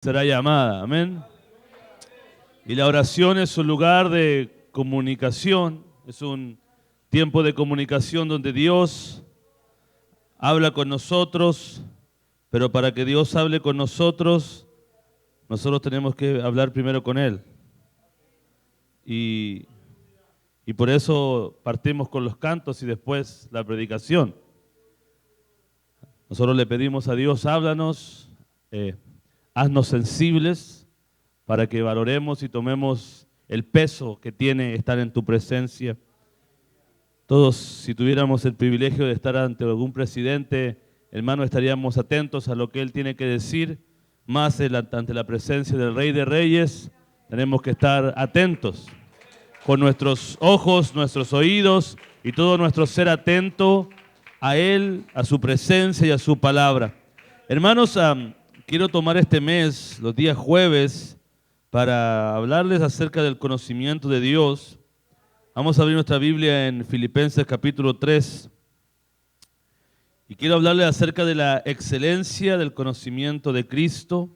Será llamada, amén. Y la oración es un lugar de comunicación, es un tiempo de comunicación donde Dios habla con nosotros, pero para que Dios hable con nosotros, nosotros tenemos que hablar primero con Él. Y por eso partimos con los cantos y después la predicación. Nosotros le pedimos a Dios, háblanos, haznos sensibles para que valoremos y tomemos el peso que tiene estar en tu presencia. Todos, si tuviéramos el privilegio de estar ante algún presidente, hermano, estaríamos atentos a lo que él tiene que decir, más ante la presencia del Rey de Reyes, tenemos que estar atentos, con nuestros ojos, nuestros oídos y todo nuestro ser atento a Él, a su presencia y a su palabra. Hermanos, quiero tomar este mes, los días jueves, para hablarles acerca del conocimiento de Dios. Vamos a abrir nuestra Biblia en Filipenses capítulo 3. Y quiero hablarles acerca de la excelencia del conocimiento de Cristo.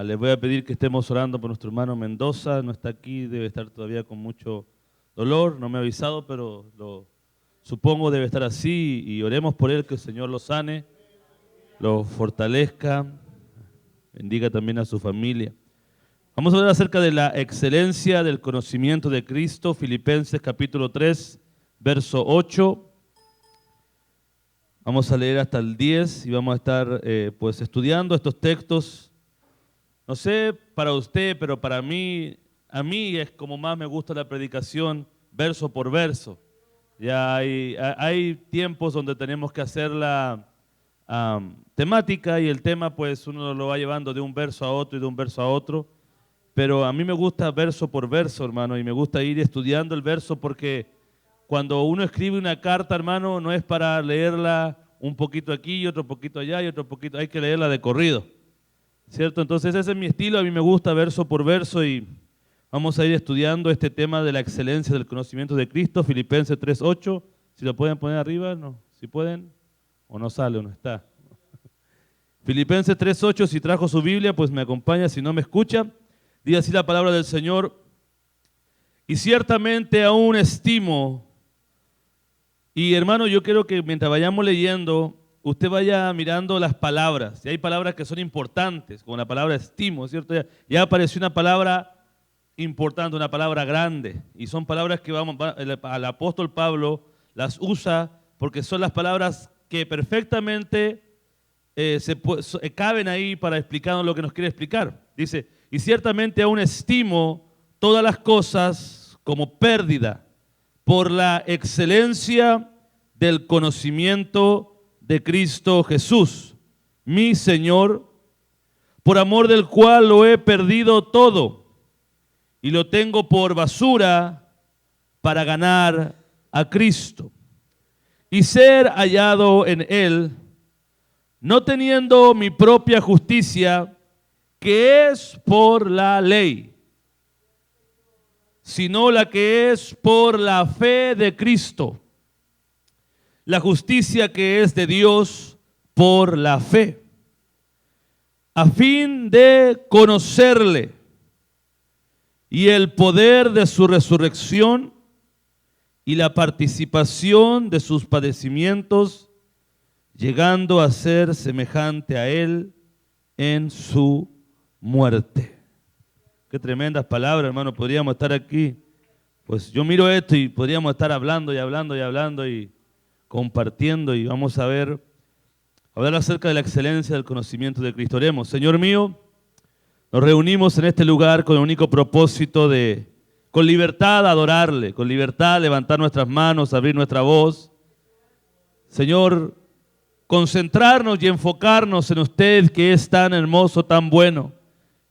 Les voy a pedir que estemos orando por nuestro hermano Mendoza. No está aquí, debe estar todavía con mucho dolor. No me ha avisado, pero supongo debe estar así. Y oremos por él, que el Señor lo sane, lo fortalezca, bendiga también a su familia. Vamos a hablar acerca de la excelencia del conocimiento de Cristo. Filipenses capítulo 3, verso 8. Vamos a leer hasta el 10 y vamos a estar estudiando estos textos. No sé para usted, pero para mí, a mí es como más me gusta la predicación verso por verso. Ya hay tiempos donde tenemos que hacer la temática y el tema pues uno lo va llevando de un verso a otro y de un verso a otro. Pero a mí me gusta verso por verso, hermano, y me gusta ir estudiando el verso porque cuando uno escribe una carta, hermano, no es para leerla un poquito aquí y otro poquito allá y otro poquito, hay que leerla de corrido. ¿Cierto? Entonces ese es mi estilo, a mí me gusta verso por verso y vamos a ir estudiando este tema de la excelencia del conocimiento de Cristo, Filipenses 3:8, si lo pueden poner arriba, no, si pueden, o no sale o no está. Filipenses 3:8, si trajo su Biblia, pues me acompaña, si no me escucha, dice así la palabra del Señor, y ciertamente aún estimo, y hermano, yo quiero que mientras vayamos leyendo, usted vaya mirando las palabras, y hay palabras que son importantes, como la palabra estimo, ¿cierto? Ya apareció una palabra importante, una palabra grande, y son palabras que el apóstol Pablo las usa porque son las palabras que perfectamente caben ahí para explicarnos lo que nos quiere explicar. Dice, y ciertamente aún estimo todas las cosas como pérdida por la excelencia del conocimiento de Cristo Jesús, mi Señor, por amor del cual lo he perdido todo y lo tengo por basura para ganar a Cristo y ser hallado en Él, no teniendo mi propia justicia, que es por la ley, sino la que es por la fe de Cristo, la justicia que es de Dios por la fe, a fin de conocerle y el poder de su resurrección y la participación de sus padecimientos, llegando a ser semejante a él en su muerte. Qué tremendas palabras, hermano. Podríamos estar aquí, pues yo miro esto y podríamos estar hablando y hablando y hablando y compartiendo, y vamos a hablar acerca de la excelencia del conocimiento de Cristo. Oremos. Señor mío, nos reunimos en este lugar con el único propósito de, con libertad, adorarle, con libertad, levantar nuestras manos, abrir nuestra voz. Señor, concentrarnos y enfocarnos en usted, que es tan hermoso, tan bueno,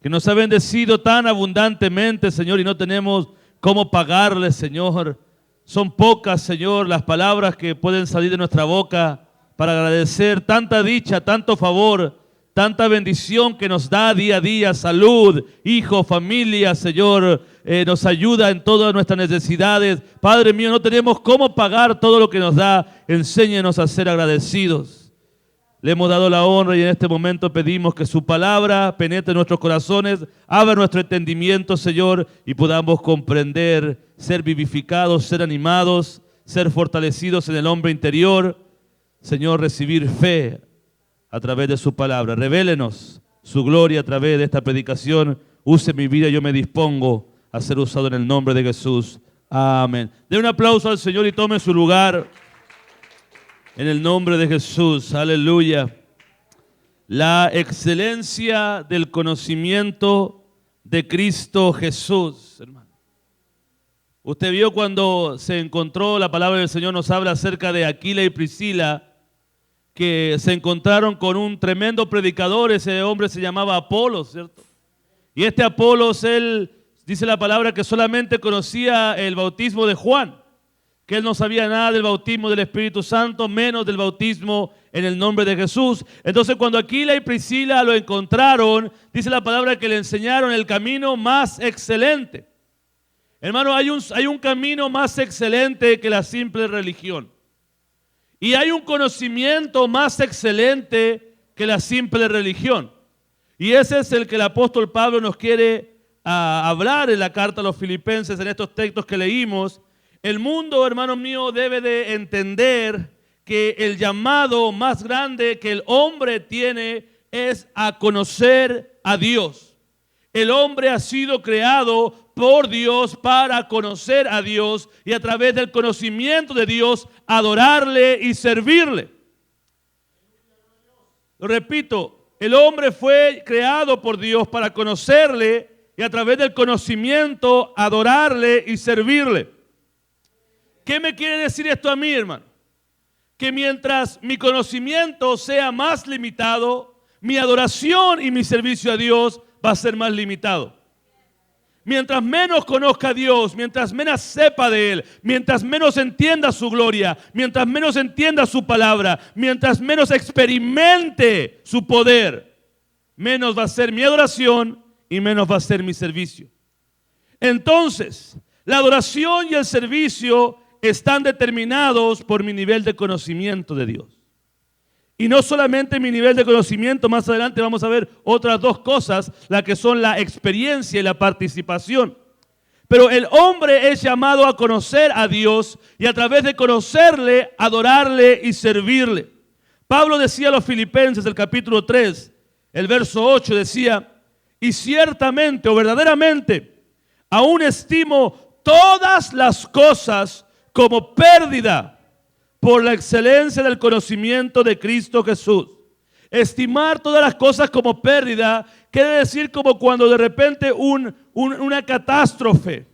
que nos ha bendecido tan abundantemente, Señor, y no tenemos cómo pagarle, Señor. Son pocas, Señor, las palabras que pueden salir de nuestra boca para agradecer tanta dicha, tanto favor, tanta bendición que nos da día a día, salud, hijo, familia, Señor, nos ayuda en todas nuestras necesidades. Padre mío, no tenemos cómo pagar todo lo que nos da. Enséñenos a ser agradecidos. Le hemos dado la honra y en este momento pedimos que su palabra penetre en nuestros corazones, abra nuestro entendimiento, Señor, y podamos comprender, ser vivificados, ser animados, ser fortalecidos en el hombre interior. Señor, recibir fe a través de su palabra. Revélenos su gloria a través de esta predicación. Use mi vida, yo me dispongo a ser usado en el nombre de Jesús. Amén. Den un aplauso al Señor y tome su lugar. En el nombre de Jesús, aleluya. La excelencia del conocimiento de Cristo Jesús, hermano. Usted vio cuando se encontró, la palabra del Señor nos habla acerca de Aquila y Priscila, que se encontraron con un tremendo predicador. Ese hombre se llamaba Apolos, ¿cierto? Y este Apolos, él dice la palabra que solamente conocía el bautismo de Juan, que él no sabía nada del bautismo del Espíritu Santo, menos del bautismo en el nombre de Jesús. Entonces cuando Aquila y Priscila lo encontraron, dice la palabra que le enseñaron el camino más excelente. Hermano, hay un camino más excelente que la simple religión. Y hay un conocimiento más excelente que la simple religión. Y ese es el que el apóstol Pablo nos quiere hablar en la carta a los Filipenses, en estos textos que leímos. El mundo, hermano mío, debe de entender que el llamado más grande que el hombre tiene es a conocer a Dios. El hombre ha sido creado por Dios para conocer a Dios y a través del conocimiento de Dios adorarle y servirle. Lo repito, el hombre fue creado por Dios para conocerle y a través del conocimiento adorarle y servirle. ¿Qué me quiere decir esto a mí, hermano? Que mientras mi conocimiento sea más limitado, mi adoración y mi servicio a Dios va a ser más limitado. Mientras menos conozca a Dios, mientras menos sepa de Él, mientras menos entienda su gloria, mientras menos entienda su palabra, mientras menos experimente su poder, menos va a ser mi adoración y menos va a ser mi servicio. Entonces, la adoración y el servicio están determinados por mi nivel de conocimiento de Dios. Y no solamente mi nivel de conocimiento, más adelante vamos a ver otras dos cosas, las que son la experiencia y la participación. Pero el hombre es llamado a conocer a Dios y a través de conocerle, adorarle y servirle. Pablo decía a los Filipenses, el capítulo 3, el verso 8, decía: y ciertamente o verdaderamente aún estimo todas las cosas como pérdida por la excelencia del conocimiento de Cristo Jesús. Estimar todas las cosas como pérdida quiere decir como cuando de repente una catástrofe,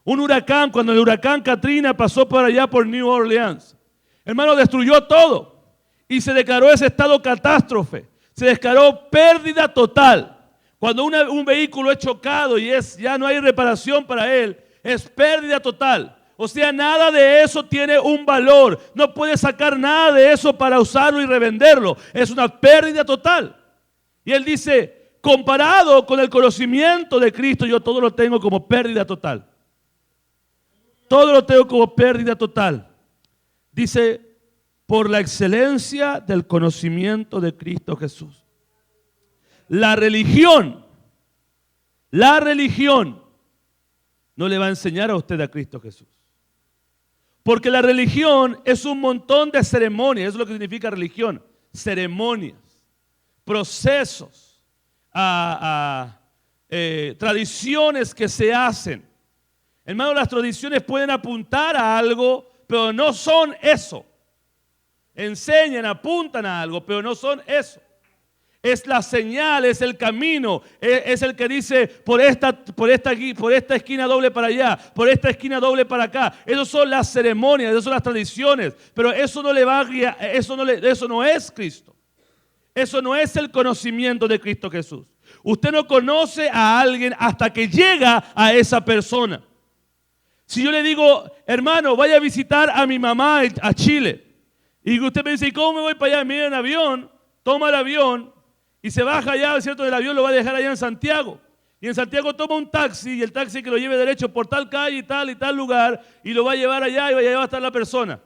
un huracán, cuando el huracán Katrina pasó por allá por New Orleans. Hermano, destruyó todo y se declaró ese estado catástrofe. Se declaró pérdida total. Cuando un vehículo es chocado y ya no hay reparación para él, es pérdida total. O sea, nada de eso tiene un valor. No puedes sacar nada de eso para usarlo y revenderlo. Es una pérdida total. Y él dice, comparado con el conocimiento de Cristo, yo todo lo tengo como pérdida total. Todo lo tengo como pérdida total. Dice, por la excelencia del conocimiento de Cristo Jesús. La religión no le va a enseñar a usted a Cristo Jesús. Porque la religión es un montón de ceremonias, eso es lo que significa religión, ceremonias, procesos, tradiciones que se hacen. Hermano, las tradiciones pueden apuntar a algo, pero no son eso. Enseñan, apuntan a algo, pero no son eso. Es la señal, es el camino, es el que dice por esta esquina doble para allá, por esta esquina doble para acá. Esas son las ceremonias, esas son las tradiciones, pero eso no le va a guiar, eso no es Cristo. Eso no es el conocimiento de Cristo Jesús. Usted no conoce a alguien hasta que llega a esa persona. Si yo le digo, hermano, vaya a visitar a mi mamá a Chile, y usted me dice, ¿y cómo me voy para allá? Mira, en avión, toma el avión y se baja allá, ¿cierto? Del avión lo va a dejar allá en Santiago. Y en Santiago toma un taxi y el taxi que lo lleve derecho por tal calle y tal lugar y lo va a llevar allá y allá va a estar la persona.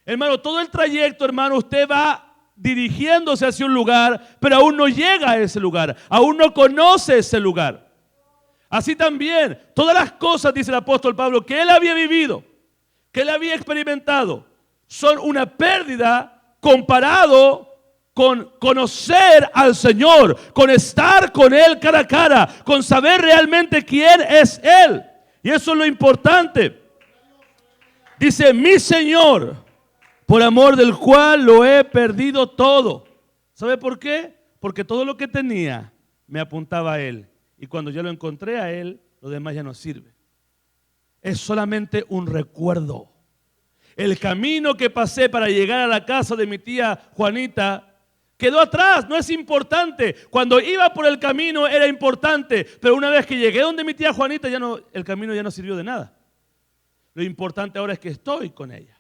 Hermano, todo el trayecto, hermano, usted va dirigiéndose hacia un lugar, pero aún no llega a ese lugar, aún no conoce ese lugar. Así también, todas las cosas, dice el apóstol Pablo, que él había vivido, que él había experimentado, son una pérdida comparado con conocer al Señor, con estar con Él cara a cara, con saber realmente quién es Él. Y eso es lo importante. Dice, mi Señor, por amor del cual lo he perdido todo. ¿Sabe por qué? Porque todo lo que tenía me apuntaba a Él. Y cuando yo lo encontré a Él, lo demás ya no sirve. Es solamente un recuerdo. El camino que pasé para llegar a la casa de mi tía Juanita quedó atrás, no es importante. Cuando iba por el camino era importante, pero una vez que llegué donde mi tía Juanita, el camino ya no sirvió de nada. Lo importante ahora es que estoy con ella.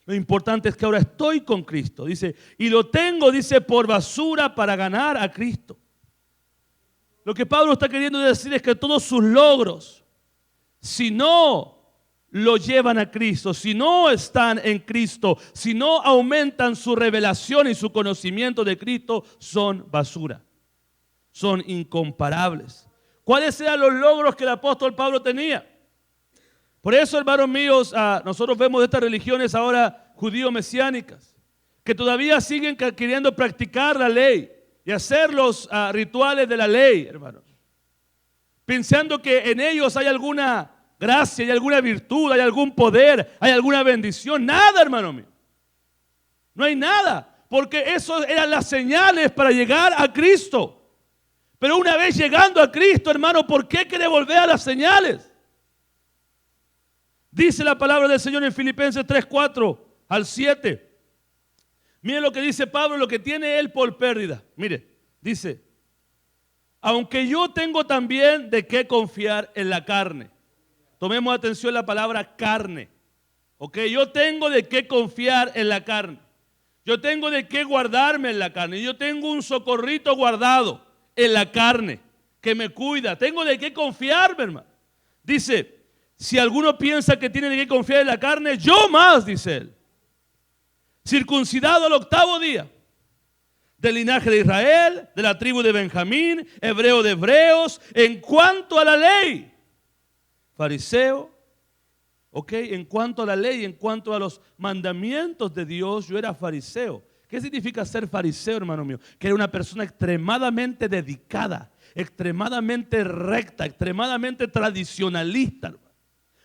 Lo importante es que ahora estoy con Cristo. Dice, y lo tengo, dice, por basura para ganar a Cristo. Lo que Pablo está queriendo decir es que todos sus logros, si no lo llevan a Cristo, si no están en Cristo, si no aumentan su revelación y su conocimiento de Cristo, son basura, son incomparables. ¿Cuáles eran los logros que el apóstol Pablo tenía? Por eso, hermanos míos, nosotros vemos estas religiones ahora judío-mesiánicas, que todavía siguen queriendo practicar la ley y hacer los rituales de la ley, hermanos, pensando que en ellos hay alguna gracia, hay alguna virtud, hay algún poder, hay alguna bendición. Nada, hermano mío. No hay nada, porque eso eran las señales para llegar a Cristo. Pero una vez llegando a Cristo, hermano, ¿por qué quiere volver a las señales? Dice la palabra del Señor en Filipenses 3:4-7. Mire lo que dice Pablo, lo que tiene él por pérdida. Mire, dice, aunque yo tengo también de qué confiar en la carne. Tomemos atención a la palabra carne. Ok, yo tengo de qué confiar en la carne. Yo tengo de qué guardarme en la carne. Yo tengo un socorrito guardado en la carne que me cuida. Tengo de qué confiarme, hermano. Dice, si alguno piensa que tiene de qué confiar en la carne, yo más, dice él. Circuncidado al 8º día, del linaje de Israel, de la tribu de Benjamín, hebreo de hebreos, en cuanto a la ley. Fariseo, ok, en cuanto a la ley, en cuanto a los mandamientos de Dios, yo era fariseo. ¿Qué significa ser fariseo, hermano mío? Que era una persona extremadamente dedicada, extremadamente recta, extremadamente tradicionalista, hermano.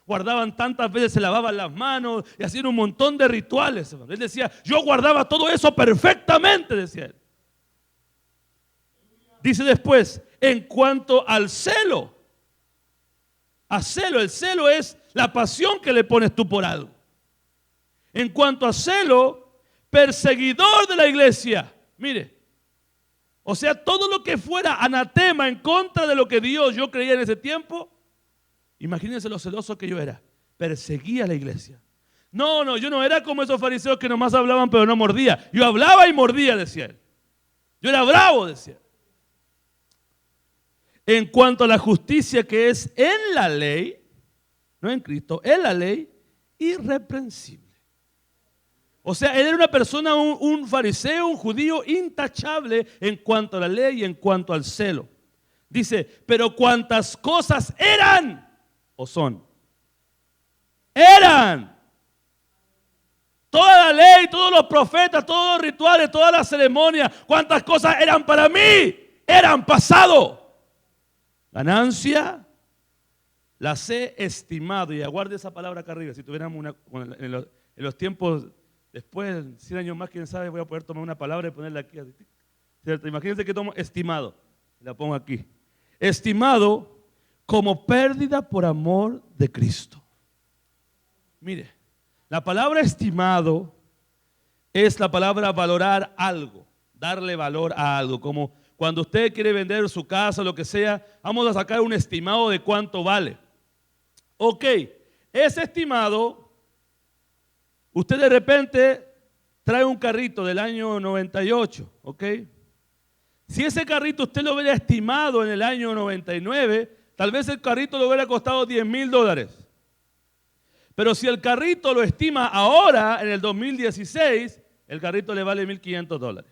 Guardaban tantas veces, se lavaban las manos y hacían un montón de rituales, hermano. Él decía, yo guardaba todo eso perfectamente, decía él. Dice después, en cuanto al celo. A celo, el celo es la pasión que le pones tú por algo. En cuanto a celo, perseguidor de la iglesia. Mire, o sea, todo lo que fuera anatema en contra de lo que yo creía en ese tiempo, imagínense lo celoso que yo era. Perseguía a la iglesia. No, yo no era como esos fariseos que nomás hablaban pero no mordía. Yo hablaba y mordía, decía él. Yo era bravo, decía él. En cuanto a la justicia que es en la ley, no en Cristo, en la ley, irreprensible. O sea, él era una persona, un fariseo, un judío intachable en cuanto a la ley y en cuanto al celo. Dice, pero cuantas cosas eran o son. Eran. Toda la ley, todos los profetas, todos los rituales, todas las ceremonias, cuántas cosas eran para mí, eran pasado. Ganancia, las he estimado. Y aguarde esa palabra acá arriba. Si tuviéramos en los tiempos después, 100 años más, quién sabe, voy a poder tomar una palabra y ponerla aquí. ¿Cierto? Imagínense que tomo estimado. La pongo aquí. Estimado como pérdida por amor de Cristo. Mire, la palabra estimado es la palabra valorar algo, darle valor a algo, como cuando usted quiere vender su casa, lo que sea, vamos a sacar un estimado de cuánto vale. Ok, ese estimado, usted de repente trae un carrito del año 98, ok. Si ese carrito usted lo hubiera estimado en el año 99, tal vez el carrito le hubiera costado $10,000. Pero si el carrito lo estima ahora, en el 2016, el carrito le vale $1,500.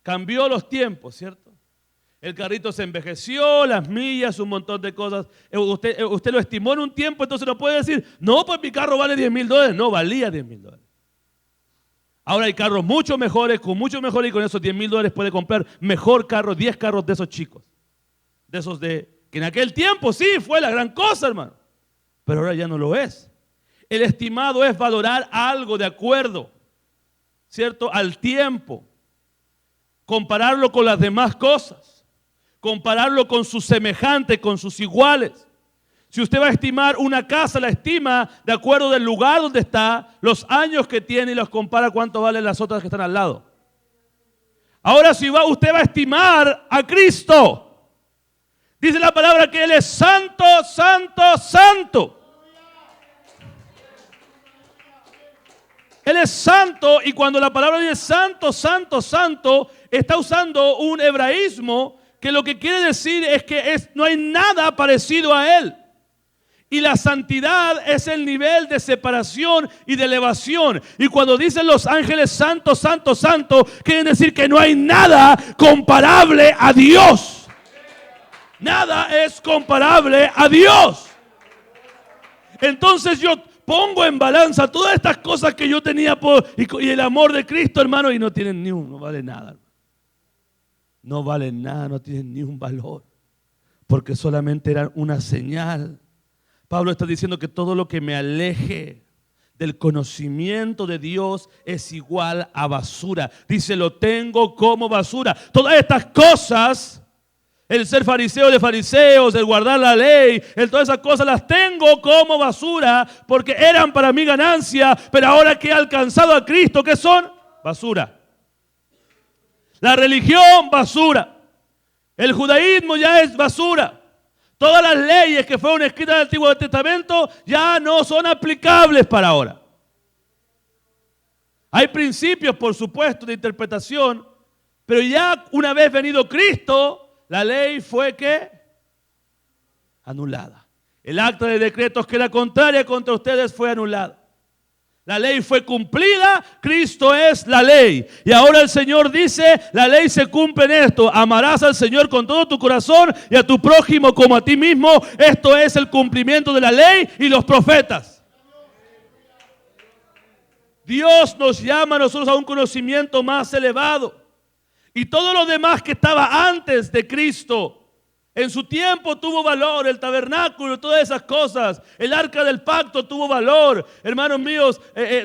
Cambió los tiempos, ¿cierto? El carrito se envejeció, las millas, un montón de cosas. Usted lo estimó en un tiempo, entonces no puede decir, no, pues mi carro vale $10,000. No, valía $10,000. Ahora hay carros mucho mejores, con mucho mejor, y con esos $10,000 puede comprar mejor carro, 10 carros de esos chicos. De esos que en aquel tiempo sí fue la gran cosa, hermano. Pero ahora ya no lo es. El estimado es valorar algo de acuerdo, ¿cierto?, al tiempo. Compararlo con las demás cosas. Compararlo con sus semejantes, con sus iguales. Si usted va a estimar una casa, la estima de acuerdo del lugar donde está, los años que tiene y los compara cuánto valen las otras que están al lado. Ahora si usted va a estimar a Cristo, dice la palabra que Él es santo, santo, santo. Él es santo, y cuando la palabra dice santo, santo, santo, está usando un hebraísmo que lo que quiere decir es que no hay nada parecido a Él. Y la santidad es el nivel de separación y de elevación. Y cuando dicen los ángeles santo, santo, santo, quieren decir que no hay nada comparable a Dios. Nada es comparable a Dios. Entonces yo pongo en balanza todas estas cosas que yo tenía y el amor de Cristo, hermano, y no tienen ni uno, no vale nada. No valen nada, no tienen ni un valor, porque solamente eran una señal. Pablo está diciendo que todo lo que me aleje del conocimiento de Dios es igual a basura. Dice, lo tengo como basura. Todas estas cosas, el ser fariseo de fariseos, el guardar la ley, todas esas cosas las tengo como basura porque eran para mi ganancia, pero ahora que he alcanzado a Cristo, ¿qué son? Basura. La religión, basura. El judaísmo ya es basura. Todas las leyes que fueron escritas en el Antiguo Testamento ya no son aplicables para ahora. Hay principios, por supuesto, de interpretación, pero ya una vez venido Cristo, la ley fue ¿qué? Anulada. El acta de decretos que era contraria contra ustedes fue anulada. La ley fue cumplida, Cristo es la ley. Y ahora el Señor dice, la ley se cumple en esto: amarás al Señor con todo tu corazón y a tu prójimo como a ti mismo. Esto es el cumplimiento de la ley y los profetas. Dios nos llama a nosotros a un conocimiento más elevado. Y todo lo demás que estaba antes de Cristo, en su tiempo tuvo valor. El tabernáculo, todas esas cosas. El arca del pacto tuvo valor. Hermanos míos,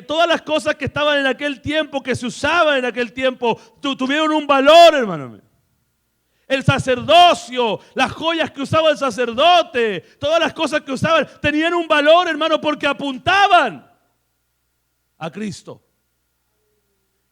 todas las cosas que estaban en aquel tiempo, que se usaban en aquel tiempo, tuvieron un valor, hermanos míos. El sacerdocio, las joyas que usaba el sacerdote, todas las cosas que usaban, tenían un valor, hermano, porque apuntaban a Cristo.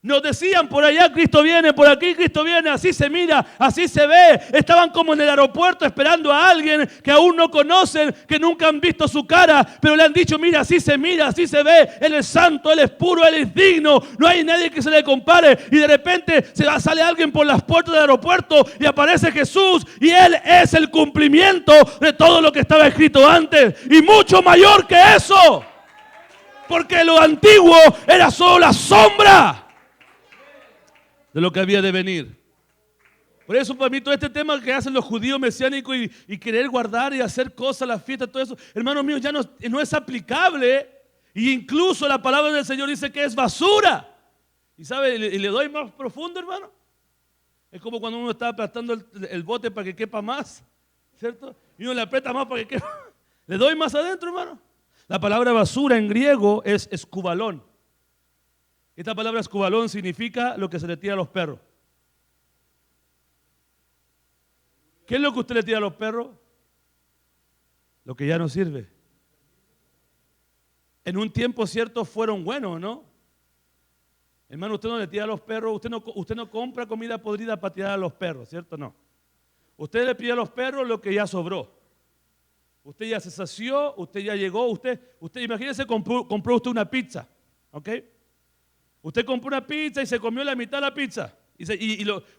Nos decían por allá, Cristo viene, por aquí Cristo viene, así se mira, así se ve. Estaban como en el aeropuerto esperando a alguien que aún no conocen, que nunca han visto su cara, pero le han dicho, mira, así se mira, así se ve. Él es santo, Él es puro, Él es digno, no hay nadie que se le compare. Y de repente sale alguien por las puertas del aeropuerto y aparece Jesús, y Él es el cumplimiento de todo lo que estaba escrito antes, y mucho mayor que eso, porque lo antiguo era solo la sombra de lo que había de venir. Por eso para mí todo este tema que hacen los judíos mesiánicos y querer guardar y hacer cosas, las fiestas, todo eso, hermanos míos, ya no es aplicable. E incluso la palabra del Señor dice que es basura. Y sabe, y le doy más profundo, hermano. Es como cuando uno está apretando el bote para que quepa más, ¿cierto? Y uno le aprieta más para que quepa. Le doy más adentro, hermano. La palabra basura en griego es escubalón. Esta palabra escubalón significa lo que se le tira a los perros. ¿Qué es lo que usted le tira a los perros? Lo que ya no sirve. En un tiempo cierto fueron buenos, ¿no? Hermano, usted no le tira a los perros, usted no compra comida podrida para tirar a los perros, ¿cierto? No. Usted le pide a los perros lo que ya sobró. Usted ya se sació, usted ya llegó, usted imagínese, compró usted una pizza, ¿ok? Usted compró una pizza y se comió la mitad de la pizza.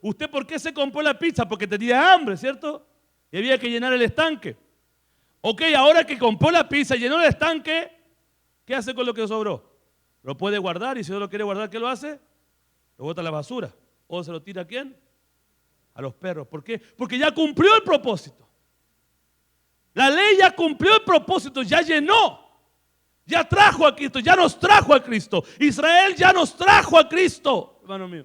¿Usted por qué se compró la pizza? Porque tenía hambre, ¿cierto? Y había que llenar el estanque. Ok, ahora que compró la pizza y llenó el estanque, ¿qué hace con lo que sobró? Lo puede guardar y si no lo quiere guardar, ¿qué lo hace? Lo bota a la basura. ¿O se lo tira a quién? A los perros. ¿Por qué? Porque ya cumplió el propósito. La ley ya cumplió el propósito, ya llenó. Ya trajo a Cristo, ya nos trajo a Cristo. Israel ya nos trajo a Cristo, hermano mío.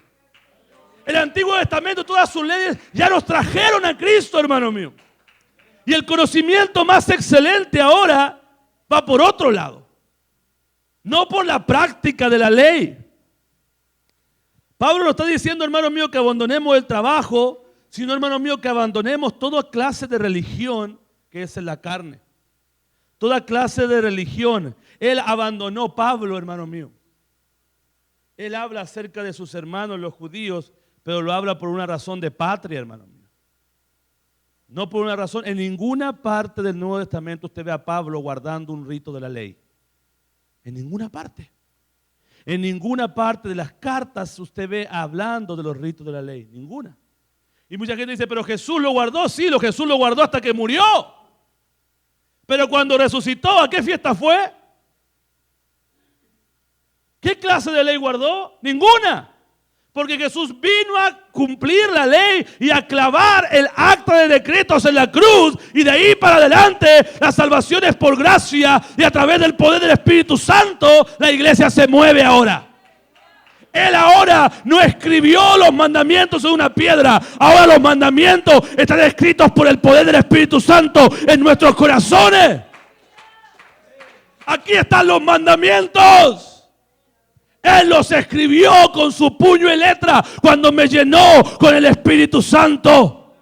El Antiguo Testamento, todas sus leyes ya nos trajeron a Cristo, hermano mío. Y el conocimiento más excelente ahora va por otro lado. No por la práctica de la ley. Pablo nos está diciendo, hermano mío, que abandonemos el trabajo, sino, hermano mío, que abandonemos toda clase de religión que es en la carne. Toda clase de religión. Él abandonó, Pablo, hermano mío. Él habla acerca de sus hermanos, los judíos, pero lo habla por una razón de patria, hermano mío. No por una razón. En ninguna parte del Nuevo Testamento usted ve a Pablo guardando un rito de la ley. En ninguna parte. En ninguna parte de las cartas usted ve hablando de los ritos de la ley. Ninguna. Y mucha gente dice, pero Jesús lo guardó. Sí, Jesús lo guardó hasta que murió. Pero cuando resucitó, ¿a qué fiesta fue? ¿Qué clase de ley guardó? Ninguna. Porque Jesús vino a cumplir la ley y a clavar el acta de decretos en la cruz. Y de ahí para adelante la salvación es por gracia y a través del poder del Espíritu Santo la iglesia se mueve ahora. Él ahora no escribió los mandamientos en una piedra. Ahora los mandamientos están escritos por el poder del Espíritu Santo en nuestros corazones. Aquí están los mandamientos. Él los escribió con su puño y letra cuando me llenó con el Espíritu Santo.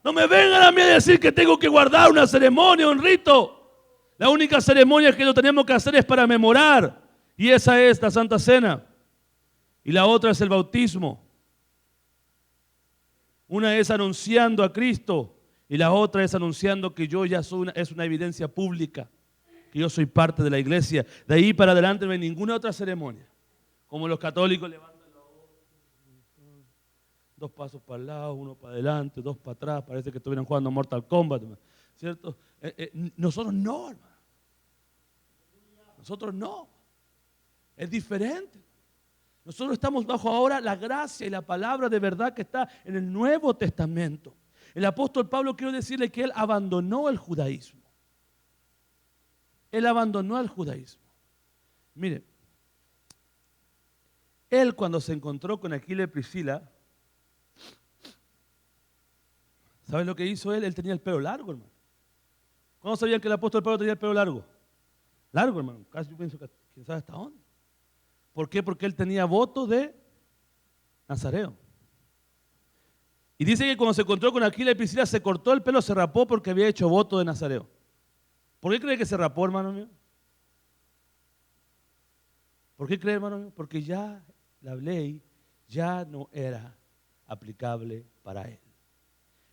No me vengan a mí a decir que tengo que guardar una ceremonia, un rito. La única ceremonia que lo tenemos que hacer es para memorar. Y esa es la Santa Cena. Y la otra es el bautismo. Una es anunciando a Cristo y la otra es anunciando que yo ya soy es una evidencia pública. Que yo soy parte de la iglesia. De ahí para adelante no hay ninguna otra ceremonia. Como los católicos levantan la voz. 2 pasos para el lado, 1 para adelante, 2 para atrás. Parece que estuvieran jugando Mortal Kombat. ¿Cierto? Nosotros no, hermano. Nosotros no. Es diferente. Nosotros estamos bajo ahora la gracia y la palabra de verdad que está en el Nuevo Testamento. El apóstol Pablo, quiero decirle que él abandonó el judaísmo. Él abandonó el judaísmo. Mire, él cuando se encontró con Aquila y Priscila, ¿saben lo que hizo él? Él tenía el pelo largo, hermano. ¿Cómo sabían que el apóstol Pablo tenía el pelo largo? Largo, hermano. Casi yo pienso que quién sabe hasta dónde. ¿Por qué? Porque él tenía voto de nazareo. Y dice que cuando se encontró con Aquila y Priscila se cortó el pelo, se rapó porque había hecho voto de nazareo. ¿Por qué cree que se rapó, hermano mío? ¿Por qué cree, hermano mío? Porque ya la ley ya no era aplicable para él.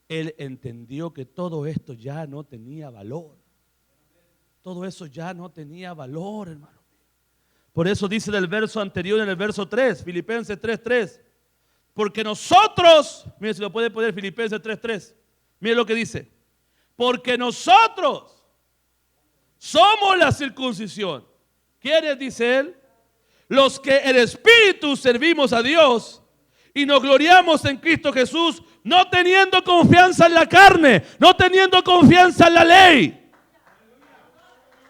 Él entendió que todo esto ya no tenía valor. Todo eso ya no tenía valor, hermano. Por eso dice del verso anterior, en el verso 3, Filipenses 3:3. Porque nosotros, mire si lo puede poner Filipenses 3:3. Mire lo que dice. Porque nosotros somos la circuncisión. ¿Quiénes? Dice él. Los que en espíritu servimos a Dios y nos gloriamos en Cristo Jesús, no teniendo confianza en la carne, no teniendo confianza en la ley.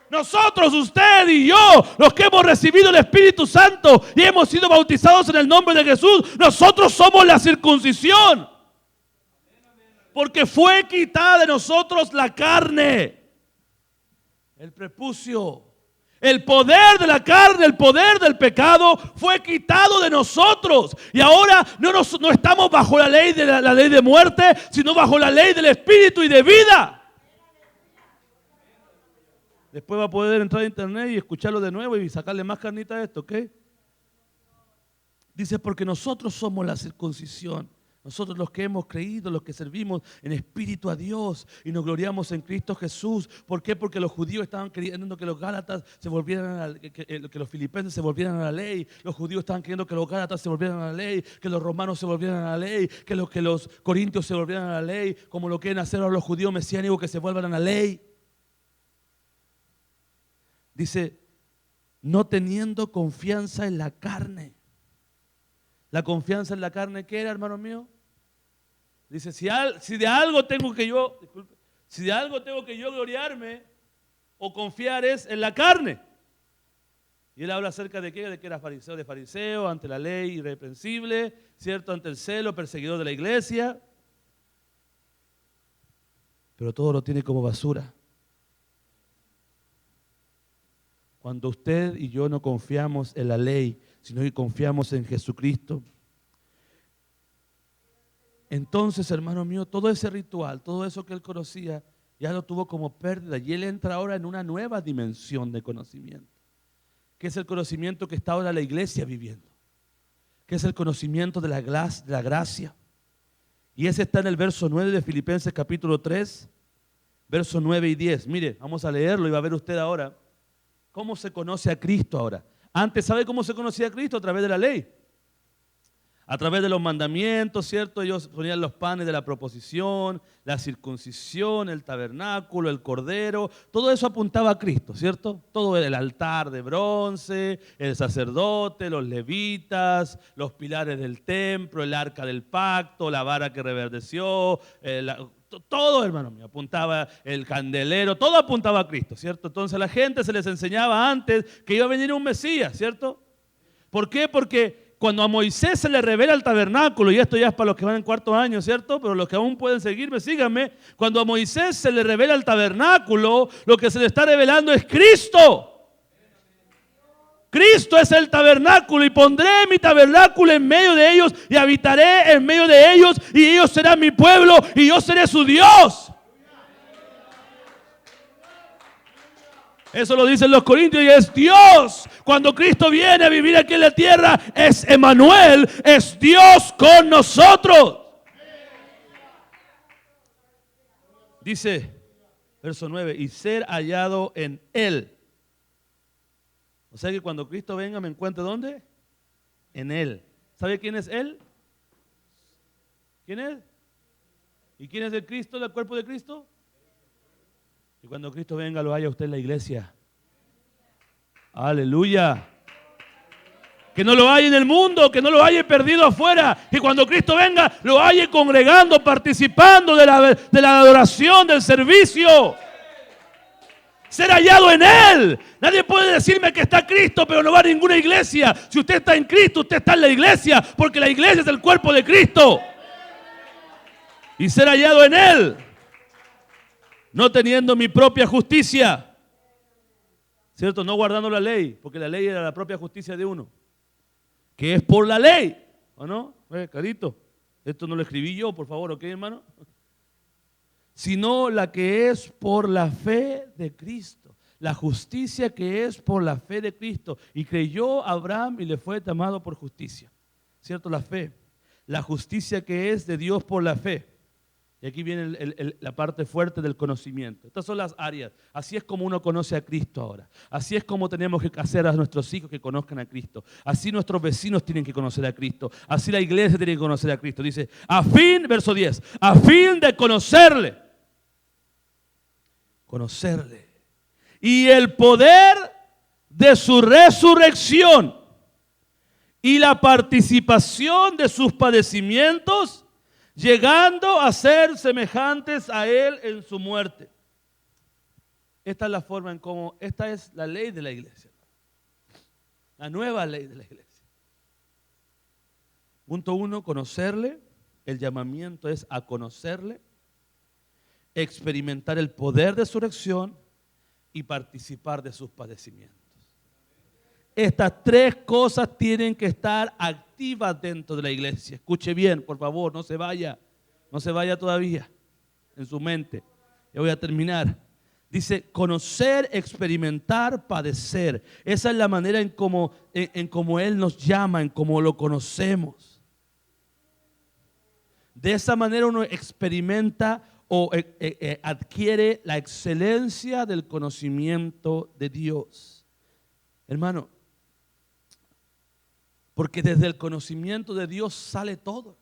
Nosotros, usted y yo, los que hemos recibido el Espíritu Santo y hemos sido bautizados en el nombre de Jesús, nosotros somos la circuncisión. Porque fue quitada de nosotros la carne, el prepucio, el poder de la carne, el poder del pecado fue quitado de nosotros. Y ahora no estamos bajo la ley de muerte, sino bajo la ley del Espíritu y de vida. Después va a poder entrar a internet y escucharlo de nuevo y sacarle más carnita a esto, ¿ok? Dice, porque nosotros somos la circuncisión. Nosotros los que hemos creído, los que servimos en espíritu a Dios y nos gloriamos en Cristo Jesús. ¿Por qué? Porque los judíos estaban queriendo que los gálatas se volvieran, que los filipenses se volvieran a la ley. Los judíos estaban queriendo que los gálatas se volvieran a la ley, que los romanos se volvieran a la ley, que los corintios se volvieran a la ley, como lo quieren hacer ahora los judíos mesiánicos que se vuelvan a la ley. Dice, no teniendo confianza en la carne. La confianza en la carne, ¿qué era, hermano mío? Dice, si de algo tengo que yo gloriarme o confiar es en la carne. Y él habla acerca de qué, de que era fariseo, ante la ley irreprensible, cierto, ante el celo, perseguidor de la iglesia. Pero todo lo tiene como basura. Cuando usted y yo no confiamos en la ley, sino que confiamos en Jesucristo, entonces, hermano mío, todo ese ritual, todo eso que él conocía, ya lo tuvo como pérdida. Y él entra ahora en una nueva dimensión de conocimiento, que es el conocimiento que está ahora la iglesia viviendo, que es el conocimiento de la gracia. Y ese está en el verso 9 de Filipenses capítulo 3, versos 9 y 10. Mire, vamos a leerlo y va a ver usted ahora cómo se conoce a Cristo ahora. Antes, ¿sabe cómo se conocía a Cristo? A través de la ley. A través de los mandamientos, ¿cierto? Ellos ponían los panes de la proposición, la circuncisión, el tabernáculo, el cordero. Todo eso apuntaba a Cristo, ¿cierto? Todo el altar de bronce, el sacerdote, los levitas, los pilares del templo, el arca del pacto, la vara que reverdeció, todo, hermano mío, apuntaba el candelero, todo apuntaba a Cristo, ¿cierto? Entonces a la gente se les enseñaba antes que iba a venir un Mesías, ¿cierto? ¿Por qué? Porque cuando a Moisés se le revela el tabernáculo, y esto ya es para los que van en cuarto año, ¿cierto? Pero los que aún pueden seguirme, síganme. Cuando a Moisés se le revela el tabernáculo, lo que se le está revelando es Cristo. Cristo es el tabernáculo y pondré mi tabernáculo en medio de ellos y habitaré en medio de ellos y ellos serán mi pueblo y yo seré su Dios. Eso lo dicen los Corintios y es Dios. Cuando Cristo viene a vivir aquí en la tierra, es Emmanuel, es Dios con nosotros. Dice, verso 9, y ser hallado en Él. O sea que cuando Cristo venga me encuentre ¿dónde? En Él. ¿Sabe quién es Él? ¿Quién es? ¿Y quién es el Cristo, el cuerpo de Cristo? Y cuando Cristo venga lo haya usted en la iglesia. Aleluya. Que no lo haya en el mundo, que no lo haya perdido afuera. Que cuando Cristo venga lo haya congregando, participando de la adoración, del servicio. Ser hallado en Él. Nadie puede decirme que está Cristo, pero no va a ninguna iglesia. Si usted está en Cristo, usted está en la iglesia, porque la iglesia es el cuerpo de Cristo. Y ser hallado en Él, no teniendo mi propia justicia, ¿cierto? No guardando la ley, porque la ley era la propia justicia de uno, que es por la ley, ¿o no? Carito, esto no lo escribí yo, por favor, ¿ok, hermano? Sino la que es por la fe de Cristo, la justicia que es por la fe de Cristo. Y creyó Abraham y le fue llamado por justicia, ¿cierto? La fe, la justicia que es de Dios por la fe. Y aquí viene la parte fuerte del conocimiento. Estas son las áreas. Así es como uno conoce a Cristo ahora. Así es como tenemos que hacer a nuestros hijos que conozcan a Cristo. Así nuestros vecinos tienen que conocer a Cristo. Así la iglesia tiene que conocer a Cristo. Dice, verso 10, a fin de conocerle. Conocerle. Y el poder de su resurrección y la participación de sus padecimientos, llegando a ser semejantes a Él en su muerte. Esta es la forma en cómo, esta es la ley de la iglesia. La nueva ley de la iglesia. Punto 1, conocerle. El llamamiento es a conocerle, experimentar el poder de su resurrección y participar de sus padecimientos. Estas tres cosas tienen que estar activas dentro de la iglesia. Escuche bien, por favor, no se vaya todavía en su mente. Ya voy a terminar. Dice, conocer, experimentar, padecer. Esa es la manera en cómo Él nos llama, en cómo lo conocemos. De esa manera uno experimenta o adquiere la excelencia del conocimiento de Dios. Hermano, porque desde el conocimiento de Dios sale todo.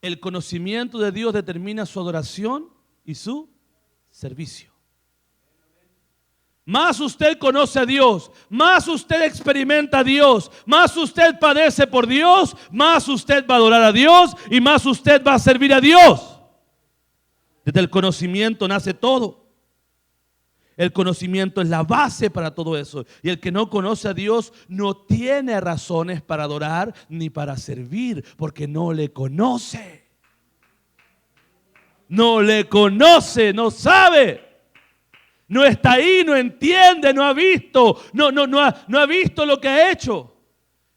El conocimiento de Dios determina su adoración y su servicio. más usted conoce a Dios, más usted experimenta a Dios, más usted padece por Dios, más usted va a adorar a Dios y más usted va a servir a Dios. Desde el conocimiento nace todo. El conocimiento es la base para todo eso. Y el que no conoce a Dios no tiene razones para adorar ni para servir, porque no le conoce. No le conoce, no sabe. No está ahí, no entiende, no ha visto, no ha visto lo que ha hecho.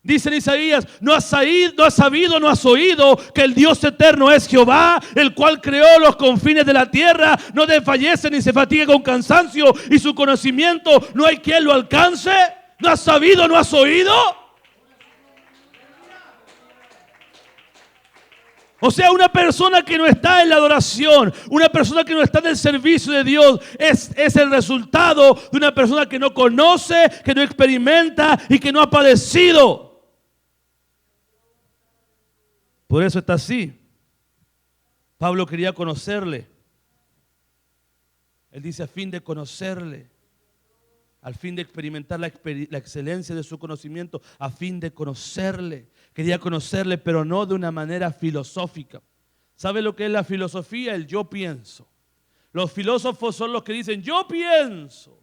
Dice en Isaías, no has sabido, no has oído que el Dios eterno es Jehová, el cual creó los confines de la tierra, no desfallece ni se fatigue con cansancio, y su conocimiento no hay quien lo alcance. ¿No has sabido, no has oído? O sea, una persona que no está en la adoración, una persona que no está en el servicio de Dios, es el resultado de una persona que no conoce, que no experimenta y que no ha padecido. Por eso está así. Pablo quería conocerle. Él dice, a fin de conocerle, al fin de experimentar la excelencia de su conocimiento, a fin de conocerle. Quería conocerle, pero no de una manera filosófica. ¿Sabe lo que es la filosofía? El yo pienso. Los filósofos son los que dicen, yo pienso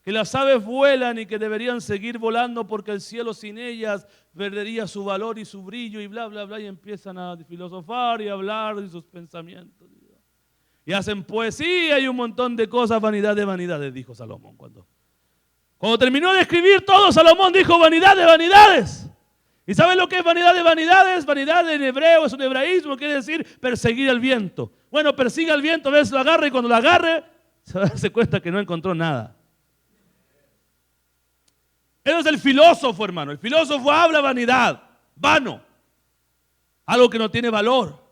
que las aves vuelan y que deberían seguir volando porque el cielo sin ellas perdería su valor y su brillo y bla, bla, bla, y empiezan a filosofar y a hablar de sus pensamientos. Y hacen poesía y un montón de cosas, vanidad de vanidades, dijo Salomón. Cuando terminó de escribir todo, Salomón dijo, vanidad de vanidades. ¿Y saben lo que es vanidad de vanidades? Vanidad en hebreo es un hebraísmo, quiere decir perseguir al viento. Bueno, persigue al viento, a veces lo agarra y cuando lo agarre, se va a darse cuenta que no encontró nada. Él es el filósofo, hermano. El filósofo habla vanidad, vano, algo que no tiene valor.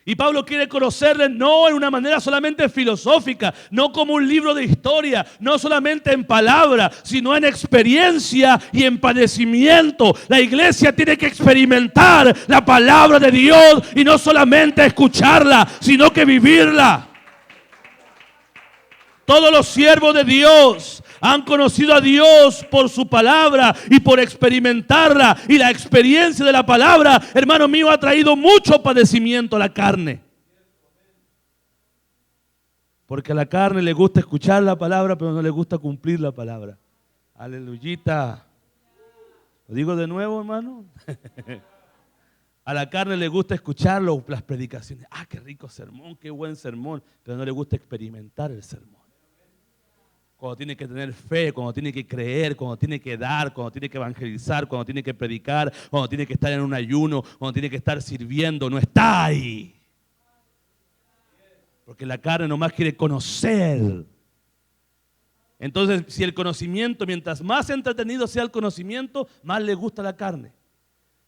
Y Pablo quiere conocerle no en una manera solamente filosófica, no como un libro de historia, no solamente en palabra, sino en experiencia y en padecimiento. La iglesia tiene que experimentar la palabra de Dios y no solamente escucharla, sino que vivirla. Todos los siervos de Dios han conocido a Dios por su palabra y por experimentarla. Y la experiencia de la palabra, hermano mío, ha traído mucho padecimiento a la carne. Porque a la carne le gusta escuchar la palabra, pero no le gusta cumplir la palabra. Aleluyita. ¿Lo digo de nuevo, hermano? A la carne le gusta escuchar las predicaciones. Ah, qué rico sermón, qué buen sermón. Pero no le gusta experimentar el sermón. Cuando tiene que tener fe, cuando tiene que creer, cuando tiene que dar, cuando tiene que evangelizar, cuando tiene que predicar, cuando tiene que estar en un ayuno, cuando tiene que estar sirviendo, no está ahí. Porque la carne nomás quiere conocer. Entonces, si el conocimiento, mientras más entretenido sea el conocimiento, más le gusta a la carne.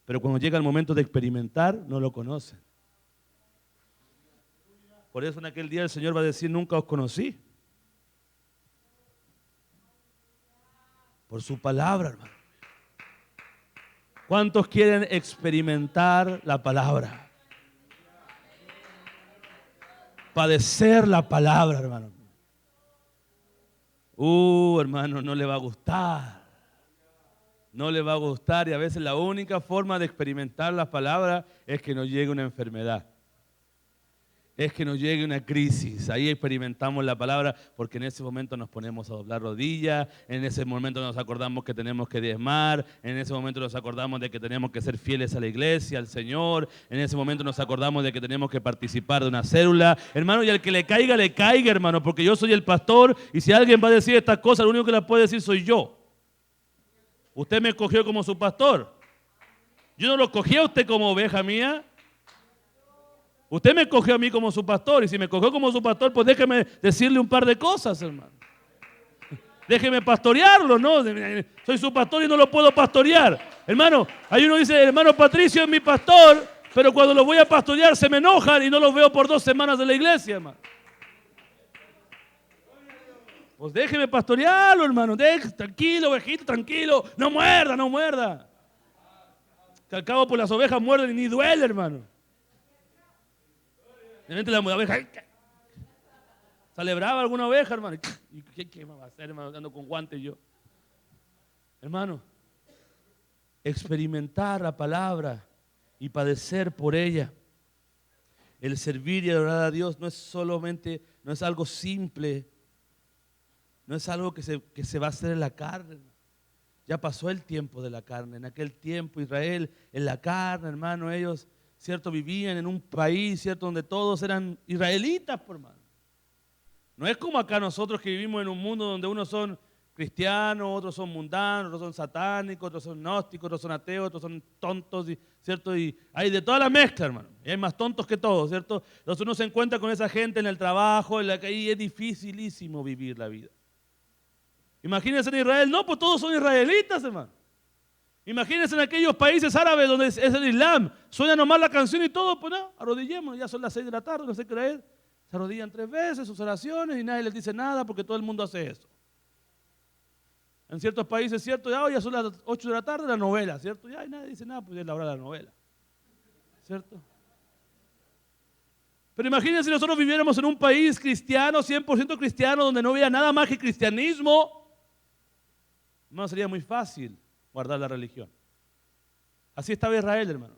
Pero cuando llega el momento de experimentar, no lo conocen. Por eso en aquel día el Señor va a decir, nunca os conocí. Por su palabra, hermano. ¿Cuántos quieren experimentar la palabra? Padecer la palabra, hermano. Hermano, no le va a gustar. No le va a gustar y a veces la única forma de experimentar la palabra es que nos llegue una enfermedad. Es que nos llegue una crisis. Ahí experimentamos la palabra porque en ese momento nos ponemos a doblar rodillas, en ese momento nos acordamos que tenemos que diezmar, en ese momento nos acordamos de que tenemos que ser fieles a la iglesia, al Señor, en ese momento nos acordamos de que tenemos que participar de una célula. Hermano, y al que le caiga, hermano, porque yo soy el pastor y si alguien va a decir estas cosas, lo único que las puede decir soy yo. Usted me escogió como su pastor. Yo no lo escogí a usted como oveja mía. Usted me escogió a mí como su pastor y si me escogió como su pastor, pues déjeme decirle un par de cosas, hermano. Déjeme pastorearlo, ¿no? Soy su pastor y no lo puedo pastorear. Hermano, hay uno que dice, hermano Patricio es mi pastor, pero cuando lo voy a pastorear se me enojan y no los veo por 2 semanas de la iglesia, hermano. Pues déjeme pastorearlo, hermano. Tranquilo, ovejito, tranquilo. No muerda, no muerda. Que al cabo pues las ovejas muerden y ni duele, hermano. De repente la oveja sale brava alguna oveja, hermano. ¿Y qué me va a hacer, hermano, andando con guantes yo? Hermano, experimentar la palabra y padecer por ella. El servir y adorar a Dios no es algo simple, no es algo que se va a hacer en la carne. Ya pasó el tiempo de la carne. En aquel tiempo Israel, en la carne, hermano, ellos, cierto, vivían en un país, cierto, donde todos eran israelitas, por hermano. No es como acá nosotros que vivimos en un mundo donde unos son cristianos, otros son mundanos, otros son satánicos, otros son gnósticos, otros son ateos, otros son tontos, ¿cierto? Y hay de toda la mezcla, hermano. Y hay más tontos que todos, ¿cierto? Entonces uno se encuentra con esa gente en el trabajo, en la que ahí es dificilísimo vivir la vida. Imagínense en Israel, no, pues todos son israelitas, hermano. Imagínense en aquellos países árabes donde es el Islam, suena nomás la canción y todo, pues no, arrodillemos, ya son las 6 de la tarde, no sé qué hora es. Se arrodillan 3 veces sus oraciones y nadie les dice nada porque todo el mundo hace eso. En ciertos países, ¿cierto? Ya son las 8 de la tarde, la novela, ¿cierto? Ya y nadie dice nada, pues es la hora de la novela, ¿cierto? Pero imagínense si nosotros viviéramos en un país cristiano, 100% cristiano, donde no hubiera nada más que cristianismo. No sería muy fácil guardar la religión. Así estaba Israel, hermano.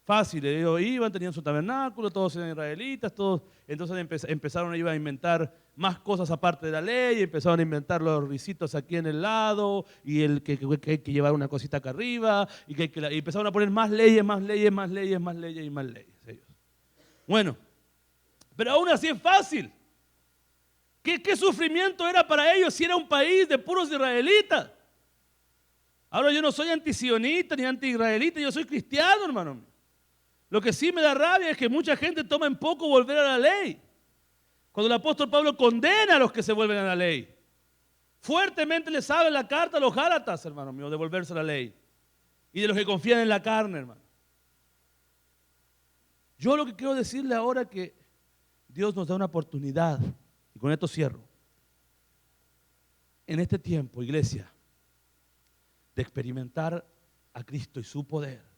Fácil, ellos iban, tenían su tabernáculo, todos eran israelitas, todos, entonces empezaron a inventar más cosas aparte de la ley, empezaron a inventar los risitos aquí en el lado, y el que hay que llevar una cosita acá arriba, y empezaron a poner más leyes, más leyes, más leyes, más leyes y más leyes. Ellos. Bueno, pero aún así es fácil. ¿Qué sufrimiento era para ellos si era un país de puros israelitas? Ahora yo no soy antisionista ni anti-israelita, yo soy cristiano, hermano. Lo que sí me da rabia es que mucha gente toma en poco volver a la ley. Cuando el apóstol Pablo condena a los que se vuelven a la ley, fuertemente les abre la carta a los Gálatas, hermano mío, de volverse a la ley. Y de los que confían en la carne, hermano. Yo lo que quiero decirle ahora es que Dios nos da una oportunidad, y con esto cierro, en este tiempo, iglesia, de experimentar a Cristo y su poder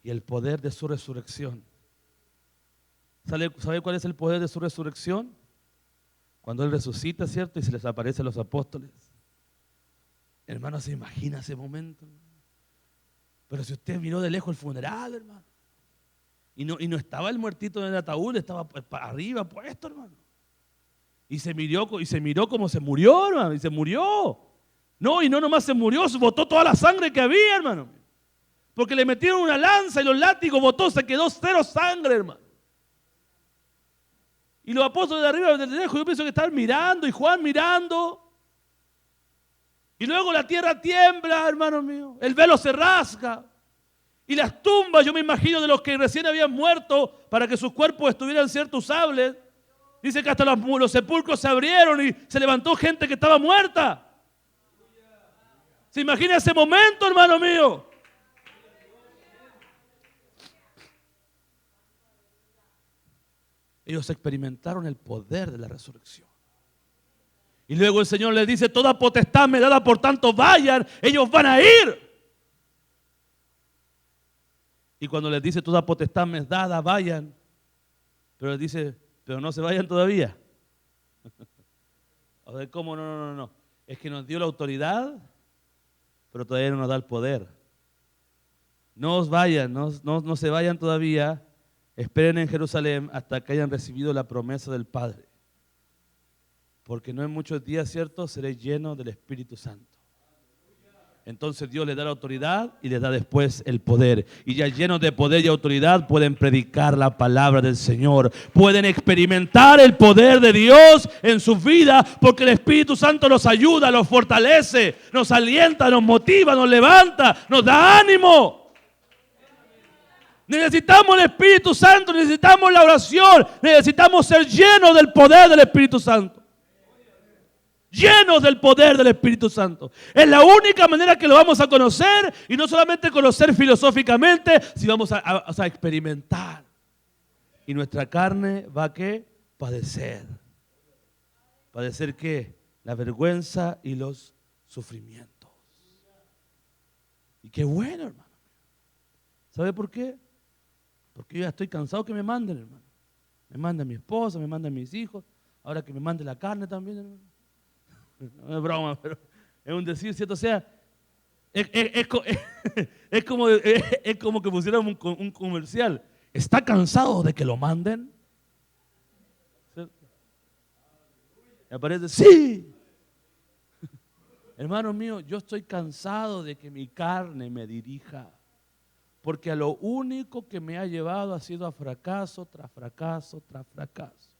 y el poder de su resurrección. ¿Sabe cuál es el poder de su resurrección? Cuando Él resucita, ¿cierto? Y se les aparece a los apóstoles. Hermano, ¿se imagina ese momento? Pero si usted miró de lejos el funeral, hermano, y no estaba el muertito en el ataúd, estaba arriba puesto, hermano. Y se miró como se murió, hermano, y se murió. No, y no nomás se murió, se botó toda la sangre que había, hermano. Porque le metieron una lanza y los látigos botó, se quedó 0 sangre, hermano. Y los apóstoles de arriba, de lejos, yo pienso que estaban mirando, y Juan mirando. Y luego la tierra tiembla, hermano mío. El velo se rasga. Y las tumbas, yo me imagino, de los que recién habían muerto para que sus cuerpos estuvieran ciertos usables. Dice que hasta los sepulcros se abrieron y se levantó gente que estaba muerta. ¿Se imagina ese momento, hermano mío? Ellos experimentaron el poder de la resurrección. Y luego el Señor les dice, toda potestad me dada, por tanto vayan, ellos van a ir. Y cuando les dice, toda potestad me es dada, vayan, pero les dice, pero no se vayan todavía. O sea, ¿cómo? No. Es que nos dio la autoridad, pero todavía no nos da el poder. No os vayan, no se vayan todavía. Esperen en Jerusalén hasta que hayan recibido la promesa del Padre. Porque no en muchos días, ¿cierto? Seréis llenos del Espíritu Santo. Entonces Dios les da la autoridad y les da después el poder. Y ya llenos de poder y autoridad pueden predicar la palabra del Señor. Pueden experimentar el poder de Dios en su vida porque el Espíritu Santo los ayuda, los fortalece, nos alienta, nos motiva, nos levanta, nos da ánimo. Necesitamos el Espíritu Santo, necesitamos la oración, necesitamos ser llenos del poder del Espíritu Santo. Llenos del poder del Espíritu Santo. Es la única manera que lo vamos a conocer, y no solamente conocer filosóficamente, sino vamos a experimentar. Y nuestra carne va a ¿qué? Padecer. ¿Padecer qué? La vergüenza y los sufrimientos. Y qué bueno, hermano. ¿Sabe por qué? Porque yo ya estoy cansado que me manden, hermano. Me mandan mi esposa, me mandan mis hijos. ahora que me mande la carne también, hermano. No es broma, pero es un decir, ¿cierto? O sea, es como que pusiéramos un comercial. ¿Está cansado de que lo manden? ¿Cierto? Y aparece, sí. Hermano mío, yo estoy cansado de que mi carne me dirija, porque a lo único que me ha llevado ha sido a fracaso tras fracaso tras fracaso.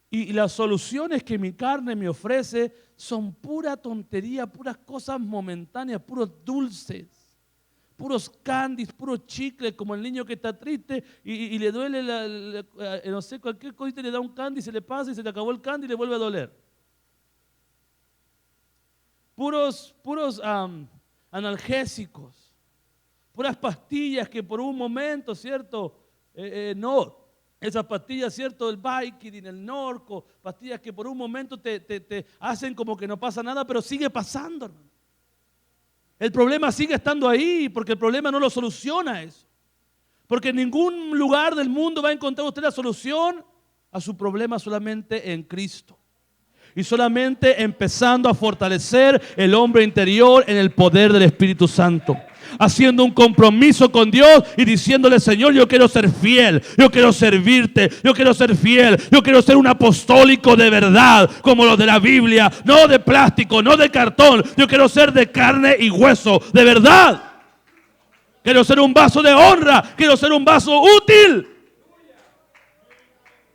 Y las soluciones que mi carne me ofrece son pura tontería, puras cosas momentáneas, puros dulces, puros candies, puros chicles, como el niño que está triste y le duele, no sé, cualquier cosita, le da un candy, se le pasa y se le acabó el candy y le vuelve a doler. Puros analgésicos, puras pastillas que por un momento, ¿cierto? No, esas pastillas, ¿cierto? El Vicodin, el Norco, pastillas que por un momento te hacen como que no pasa nada, pero sigue pasando, hermano. El problema sigue estando ahí, porque el problema no lo soluciona eso. Porque en ningún lugar del mundo va a encontrar usted la solución a su problema, solamente en Cristo. Y solamente empezando a fortalecer el hombre interior en el poder del Espíritu Santo. Haciendo un compromiso con Dios y diciéndole: Señor, yo quiero ser fiel, yo quiero servirte, yo quiero ser fiel, yo quiero ser un apostólico de verdad, como los de la Biblia, no de plástico, no de cartón. Yo quiero ser de carne y hueso, de verdad. Quiero ser un vaso de honra, quiero ser un vaso útil.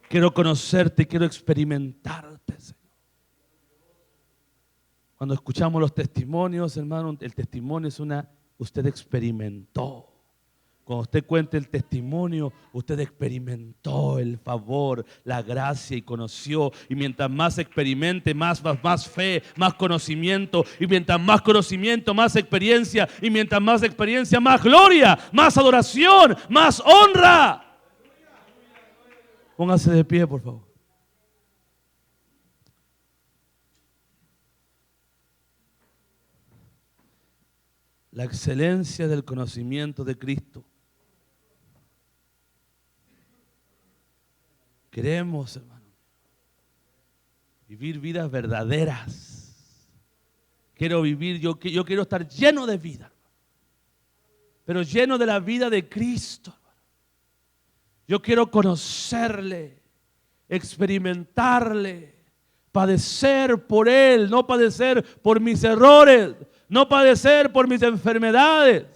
Quiero conocerte, quiero experimentarte, Señor. Cuando escuchamos los testimonios, hermano, el testimonio es usted experimentó. Cuando usted cuente el testimonio, usted experimentó el favor, la gracia y conoció. Y mientras más experimente, más fe, más conocimiento. Y mientras más conocimiento, más experiencia. Y mientras más experiencia, más gloria, más adoración, más honra. Póngase de pie, por favor. La excelencia del conocimiento de Cristo. Queremos, hermano, vivir vidas verdaderas. Quiero vivir, yo quiero estar lleno de vida, pero lleno de la vida de Cristo. Yo quiero conocerle, experimentarle, padecer por Él, no padecer por mis errores, no padecer por mis enfermedades.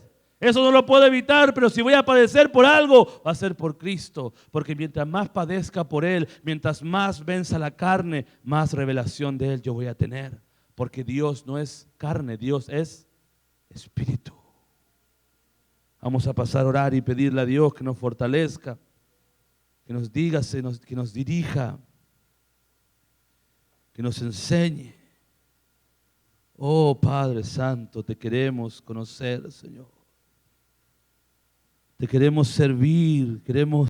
Eso no lo puedo evitar, pero si voy a padecer por algo, va a ser por Cristo. Porque mientras más padezca por Él, mientras más venza la carne, más revelación de Él yo voy a tener. Porque Dios no es carne, Dios es espíritu. Vamos a pasar a orar y pedirle a Dios que nos fortalezca, que nos diga, que nos dirija, que nos enseñe. Oh Padre Santo, te queremos conocer, Señor. Te queremos servir, queremos